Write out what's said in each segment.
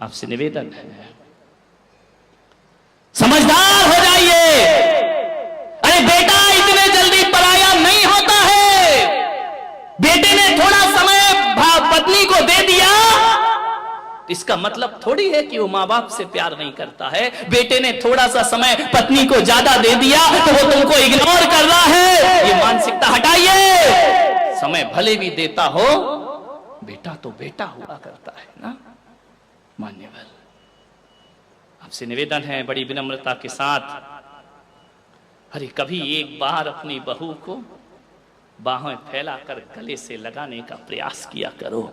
आपसे निवेदन है, समझदार हो जाइए। अरे बेटा इतने जल्दी पराया नहीं होता है। बेटे ने थोड़ा समय पत्नी को दे दिया, इसका मतलब थोड़ी है कि वो माँ बाप से प्यार नहीं करता है। बेटे ने थोड़ा सा समय पत्नी को ज्यादा दे दिया तो वो तुमको इग्नोर कर रहा है। ये मानसिकता हटाइए। समय भले भी देता हो, बेटा तो बेटा हुआ करता है ना। मान्यवर, आपसे निवेदन है बड़ी विनम्रता के साथ, अरे कभी एक बार अपनी बहू को बाहें फैलाकर गले से लगाने का प्रयास किया करो।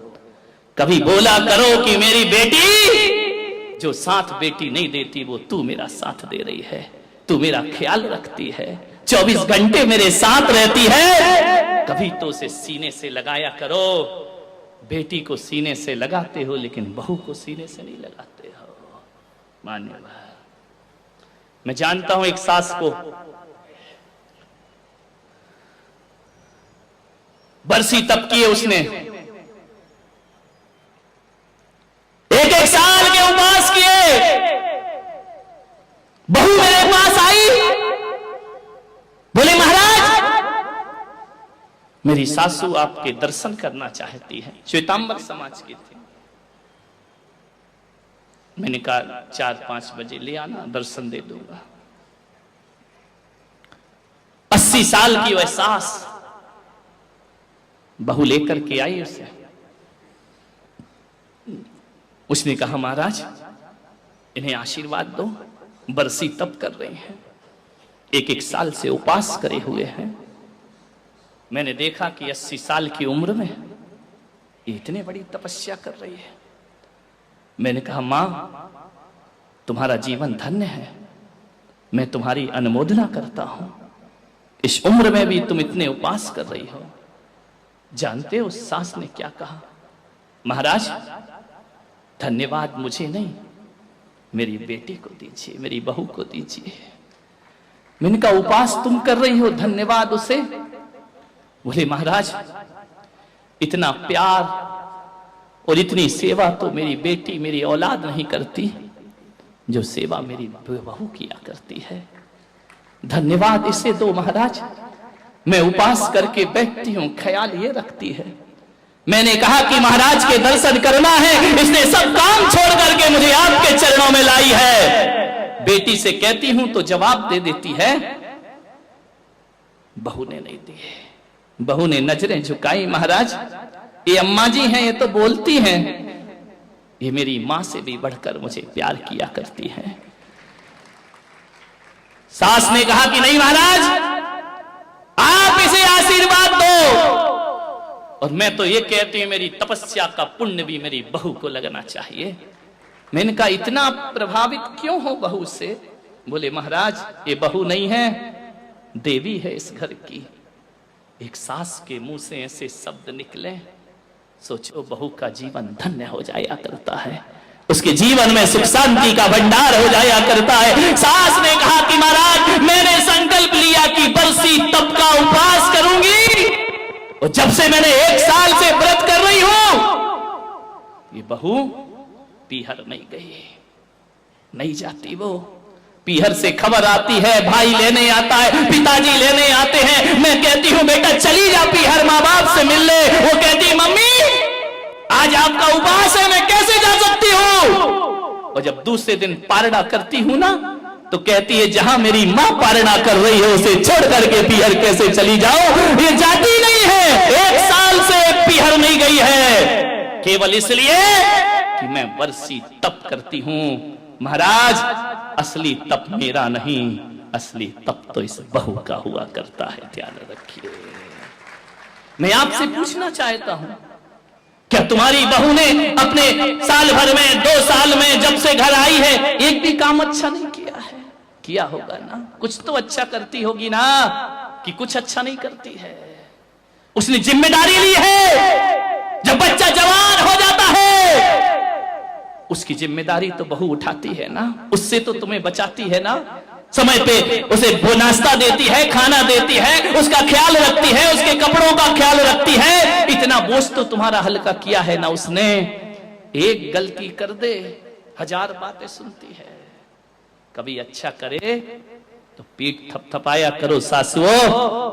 कभी बोला करो कि मेरी बेटी, जो साथ बेटी नहीं देती वो तू मेरा साथ दे रही है, तू मेरा ख्याल रखती है, 24 घंटे मेरे साथ रहती है। कभी तो उसे सीने से लगाया करो। बेटी को सीने से लगाते हो लेकिन बहू को सीने से नहीं लगाते हो। मान्यवर, मैं जानता हूं एक सास को बरसी तप की है उसने, एक साल के उपवास किए। बहू मेरे पास आई, बोले महाराज मेरी सासू आपके दर्शन करना चाहती है। श्वेतांबर समाज की थी। मैंने कहा 4-5 बजे ले आना, दर्शन दे दूंगा। 80 साल की वह सास बहू लेकर के आई उसे। उसने कहा महाराज इन्हें आशीर्वाद दो, बरसी तप कर रहे हैं, 1-1 साल से उपास करे हुए हैं। मैंने देखा कि 80 साल की उम्र में इतनी बड़ी तपस्या कर रही है। मैंने कहा मां तुम्हारा जीवन धन्य है, मैं तुम्हारी अनुमोदना करता हूं। इस उम्र में भी तुम इतने उपास कर रही हो। जानते हो उस सास ने क्या कहा? महाराज धन्यवाद मुझे नहीं, मेरी बेटी को दीजिए, मेरी बहू को दीजिए। मैंने कहा उपास तुम कर रही हो, धन्यवाद उसे। बोले महाराज इतना प्यार और इतनी सेवा तो मेरी बेटी, मेरी औलाद नहीं करती जो सेवा मेरी बहू किया करती है। धन्यवाद इसे दो महाराज। मैं उपास करके बैठती हूं, ख्याल ये रखती है। मैंने कहा कि महाराज के दर्शन करना है, इसने सब काम छोड़ करके मुझे आपके चरणों में लाई है। बेटी से कहती हूं तो जवाब दे देती है, बहू ने नहीं दिए। बहू ने नजरें झुकाई। महाराज ये अम्मा जी हैं, ये तो बोलती हैं, ये मेरी मां से भी बढ़कर मुझे प्यार किया करती हैं। सास ने कहा कि नहीं महाराज आप इसे आशीर्वाद दो। और मैं तो ये कहती हूं मेरी तपस्या का पुण्य भी मेरी बहू को लगना चाहिए। मैंने कहा इतना प्रभावित क्यों हो बहू से? बोले महाराज ये बहू नहीं है, देवी है इस घर की। एक सास के मुंह से ऐसे शब्द निकले, सोचो बहू का जीवन धन्य हो जाया करता है, उसके जीवन में सुख शांति का भंडार हो जाया करता है। सास ने कहा कि महाराज मैंने संकल्प लिया कि बरसी तप का उपवास करूंगी, और जब से मैंने 1 साल से व्रत कर रही हूं, ये बहू पीहर नहीं गई, नहीं जाती। वो पीहर से खबर आती है, भाई लेने आता है, पिताजी लेने आते हैं। मैं कहती हूं बेटा चली जा पीहर, माँ बाप से मिल ले। वो कहती मम्मी आज आपका उपवास है, मैं कैसे जा सकती हूं? और जब दूसरे दिन पारणा करती हूं ना, तो कहती है जहां मेरी मां पारणा कर रही है उसे छोड़ करके पीहर कैसे चली जाओ? ये जाती नहीं है, 1 साल से पीहर नहीं गई है, केवल इसलिए कि मैं बरसी तप करती हूं। महाराज असली तप मेरा नहीं, असली तप तो इस बहू का हुआ करता है, ध्यान रखिए। मैं आपसे पूछना चाहता हूं, क्या तुम्हारी बहू ने अपने साल भर में 2 साल में जब से घर आई है एक भी काम अच्छा नहीं किया है? किया होगा ना, कुछ तो अच्छा करती होगी ना, कि कुछ अच्छा नहीं करती है? उसने जिम्मेदारी ली है। जब बच्चा जवान हो जाता है उसकी जिम्मेदारी तो बहू उठाती है ना, उससे तो तुम्हें बचाती है ना। समय पे उसे वो नाश्ता देती है, खाना देती है, उसका ख्याल रखती है, उसके कपड़ों का ख्याल रखती है। इतना बोझ तो तुम्हारा हल्का किया है ना उसने। एक गलती कर दे 1000 बातें सुनती है। कभी अच्छा करे तो पीठ थपथपाया करो सासुओं,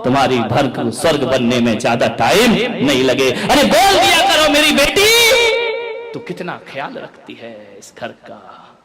तुम्हारी भर को स्वर्ग बनने में ज्यादा टाइम नहीं लगे। अरे बोल दिया करो मेरी बेटी, तू कितना ख्याल रखती है इस घर का।